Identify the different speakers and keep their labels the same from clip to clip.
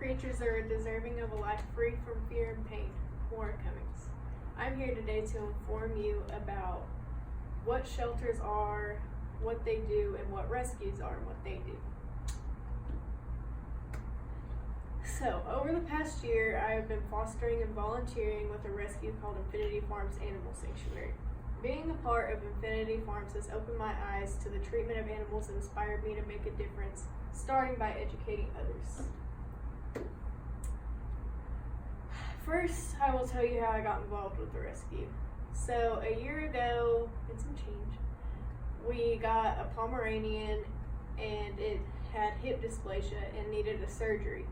Speaker 1: creatures are deserving of a life free from fear and pain. More Cummings. I'm here today to inform you about what shelters are, what they do, and what rescues are and what they do. So, over the past year, I have been fostering and volunteering with a rescue called Infinity Farms Animal Sanctuary. Being a part of Infinity Farms has opened my eyes to the treatment of animals and inspired me to make a difference, starting by educating others. First, I will tell you how I got involved with the rescue. So, a year ago, and some change, we got a Pomeranian and it had hip dysplasia and needed a surgery.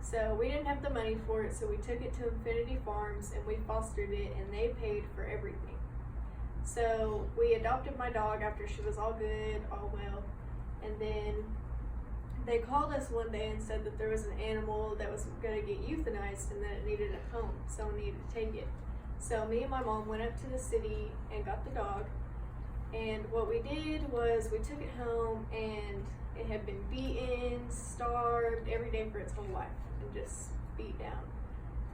Speaker 1: So we didn't have the money for it, so we took it to Infinity Farms and we fostered it and they paid for everything. So we adopted my dog after she was all good, all well, and then they called us one day and said that there was an animal that was going to get euthanized and that it needed a home, someone needed to take it. So me and my mom went up to the city and got the dog, and what we did was we took it home and it had been beaten, starved every day for its whole life and just beat down.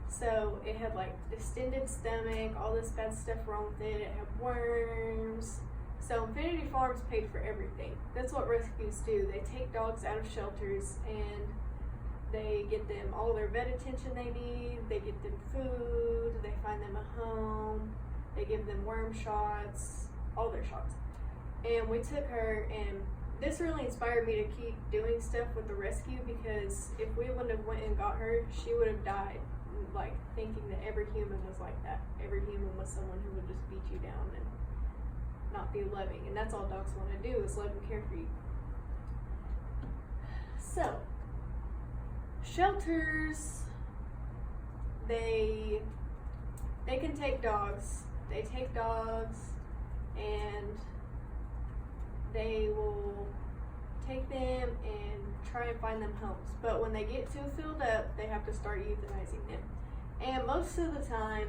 Speaker 1: So it had like distended stomach, all this bad stuff wrong with it. It had worms. So Infinity Farms paid for everything. That's what rescues do. They take dogs out of shelters and they get them all their vet attention they need. They get them food. They find them a home. They give them worm shots, all their shots. And we took her, and this really inspired me to keep doing stuff with the rescue, because if we wouldn't have went and got her, she would have died, like thinking that every human was like that. Every human was someone who would just beat you down and not be loving, and that's all dogs want to do, is love and care for you. So, shelters, they can take dogs. They take dogs and they will take them and try and find them homes. But when they get too filled up, they have to start euthanizing them. And most of the time,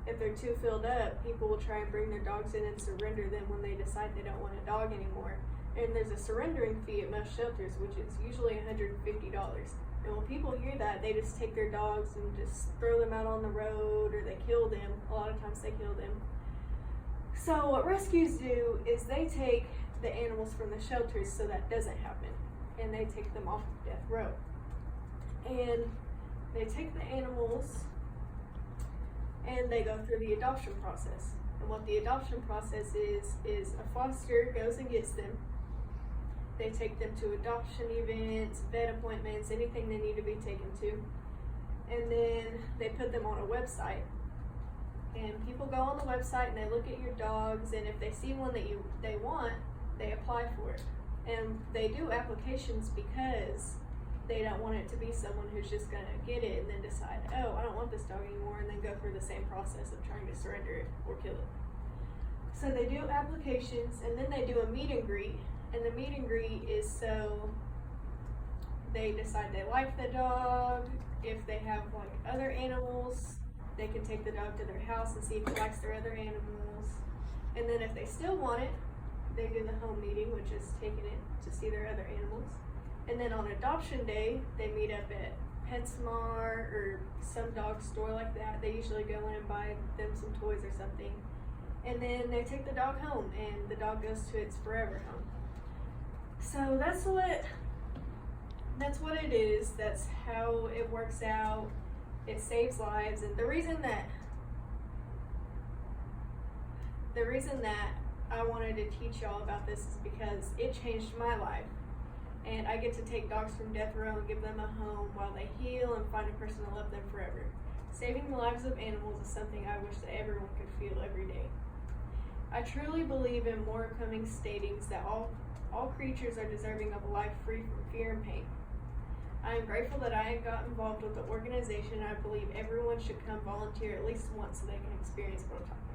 Speaker 1: if they're too filled up, people will try and bring their dogs in and surrender them when they decide they don't want a dog anymore. And there's a surrendering fee at most shelters, which is usually $150. And when people hear that, they just take their dogs and just throw them out on the road, or they kill them. A lot of times they kill them. So what rescues do is they take the animals from the shelters so that doesn't happen, and they take them off of death row. And they take the animals and they go through the adoption process. And what the adoption process is a foster goes and gets them. They take them to adoption events, vet appointments, anything they need to be taken to. And then they put them on a website. And people go on the website and they look at your dogs, and if they see one that they want, they apply for it. And they do applications because they don't want it to be someone who's just gonna get it and then decide, oh, I don't want this dog anymore, and then go through the same process of trying to surrender it or kill it. So they do applications, and then they do a meet and greet. And the meet and greet is so they decide they like the dog. If they have like other animals, they can take the dog to their house and see if it likes their other animals. And then if they still want it, they do the home meeting, which is taking it to see their other animals. And then on adoption day, they meet up at PetSmart or some dog store like that. They usually go in and buy them some toys or something. And then they take the dog home, and the dog goes to its forever home. So that's what it is. That's how it works out. It saves lives. And the reason that I wanted to teach y'all about this is because it changed my life. And I get to take dogs from death row and give them a home while they heal and find a person to love them forever. Saving the lives of animals is something I wish that everyone could feel every day. I truly believe in More Cummings' statings that all creatures are deserving of a life free from fear and pain. I am grateful that I got involved with the organization. I believe everyone should come volunteer at least once so they can experience what I'm talking about.